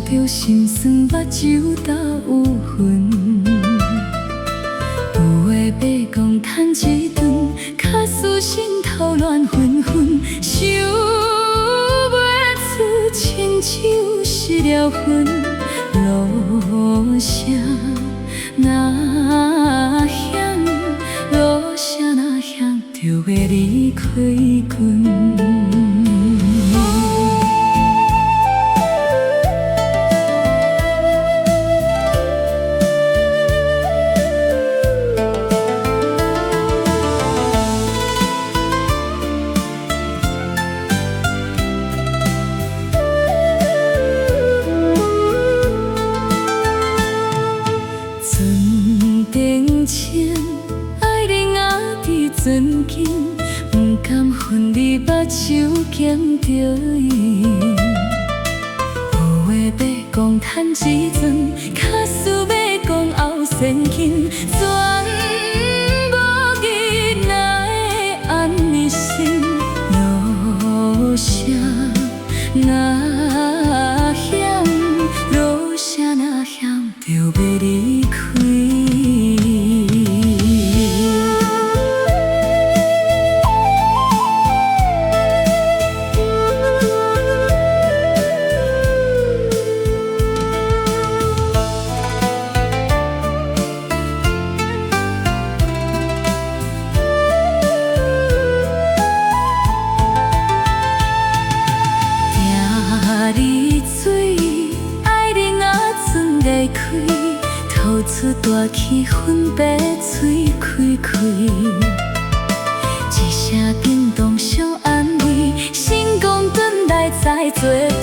着心酸，目睭焦有痕。有的白讲趁一顿，卡使心头乱纷纷，想袂出亲像失了魂。路声若响，路声若响，就要离开阮。灯前，爱人仔伫船间，不甘分离，目睭咸着伊。有话要讲趁一阵，卡使要讲后先紧，全无记哪会安尼心。路声若响，路声若响，就要离开。吐出大气，分别嘴开开，一声叮当相安慰，心讲转来再做。